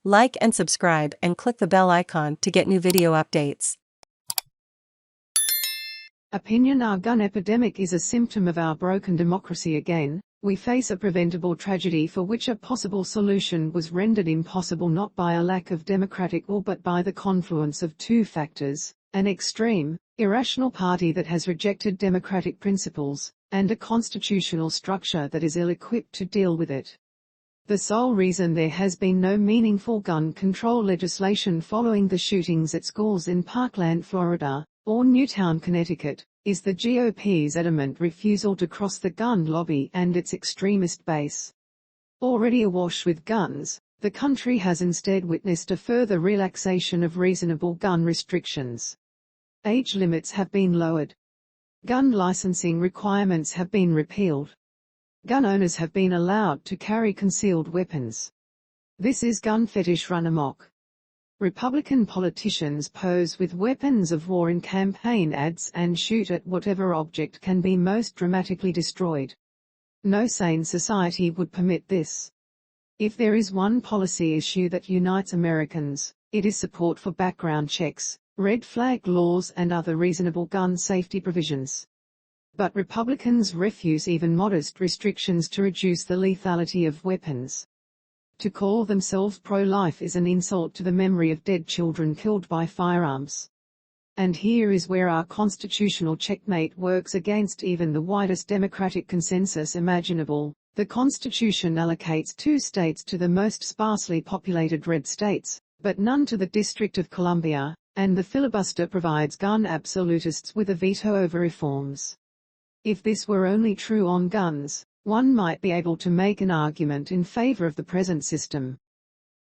Like and subscribe and click the bell icon to get new video updates. Opinion: Our gun epidemic is a symptom of our broken democracy again. We face a preventable tragedy for which a possible solution was rendered impossible not by a lack of democratic will but by the confluence of two factors: an extreme, irrational party that has rejected democratic principles, and a constitutional structure that is ill-equipped to deal with it. The sole reason there has been no meaningful gun control legislation following the shootings at schools in Parkland, Florida, or Newtown, Connecticut, is the GOP's adamant refusal to cross the gun lobby and its extremist base. Already awash with guns, the country has instead witnessed a further relaxation of reasonable gun restrictions. Age limits have been lowered. Gun licensing requirements have been repealed. Gun owners have been allowed to carry concealed weapons. This is gun fetish run amok. Republican politicians pose with weapons of war in campaign ads and shoot at whatever object can be most dramatically destroyed. No sane society would permit this. If there is one policy issue that unites Americans, it is support for background checks, red flag laws and other reasonable gun safety provisions. But Republicans refuse even modest restrictions to reduce the lethality of weapons. To call themselves pro-life is an insult to the memory of dead children killed by firearms. And here is where our constitutional checkmate works against even the widest democratic consensus imaginable. The Constitution allocates 2 states to the most sparsely populated red states, but none to the District of Columbia, and the filibuster provides gun absolutists with a veto over reforms. If this were only true on guns, one might be able to make an argument in favor of the present system.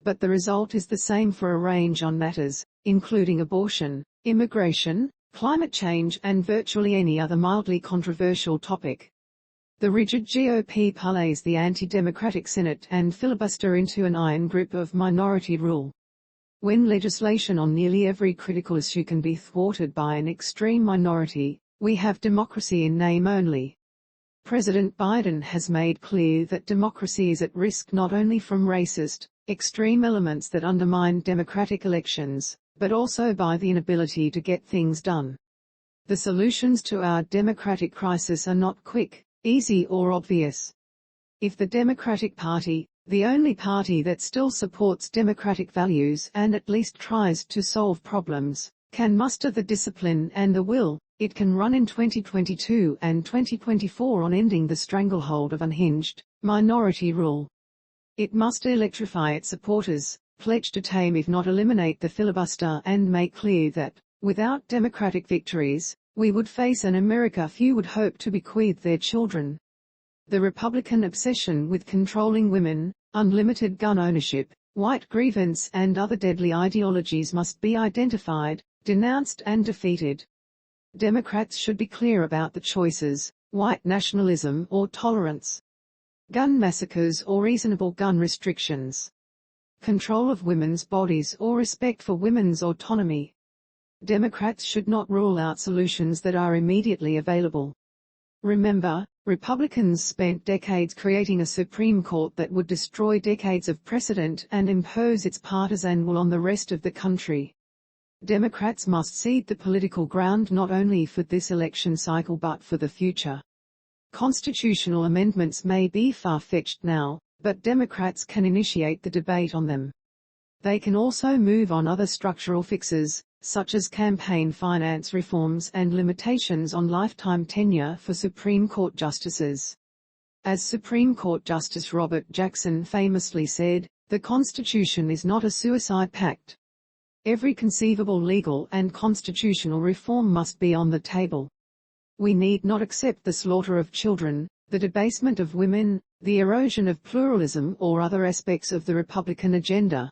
But the result is the same for a range on matters, including abortion, immigration, climate change and virtually any other mildly controversial topic. The rigid GOP parlays the anti-democratic Senate and filibuster into an iron grip of minority rule. When legislation on nearly every critical issue can be thwarted by an extreme minority, we have democracy in name only. President Biden has made clear that democracy is at risk not only from racist, extreme elements that undermine democratic elections, but also by the inability to get things done. The solutions to our democratic crisis are not quick, easy or obvious. If the Democratic Party, the only party that still supports democratic values and at least tries to solve problems, can muster the discipline and the will, it can run in 2022 and 2024 on ending the stranglehold of unhinged, minority rule. It must electrify its supporters, pledge to tame if not eliminate the filibuster and make clear that, without democratic victories, we would face an America few would hope to bequeath their children. The Republican obsession with controlling women, unlimited gun ownership, white grievance and other deadly ideologies must be identified, denounced and defeated. Democrats should be clear about the choices: white nationalism or tolerance, gun massacres or reasonable gun restrictions, control of women's bodies or respect for women's autonomy. Democrats should not rule out solutions that are immediately available. Remember, Republicans spent decades creating a Supreme Court that would destroy decades of precedent and impose its partisan will on the rest of the country. Democrats must cede the political ground not only for this election cycle but for the future. Constitutional amendments may be far-fetched now, but Democrats can initiate the debate on them. They can also move on other structural fixes, such as campaign finance reforms and limitations on lifetime tenure for Supreme Court justices. As Supreme Court Justice Robert Jackson famously said, "The Constitution is not a suicide pact." Every conceivable legal and constitutional reform must be on the table. We need not accept the slaughter of children, the debasement of women, the erosion of pluralism or other aspects of the Republican agenda,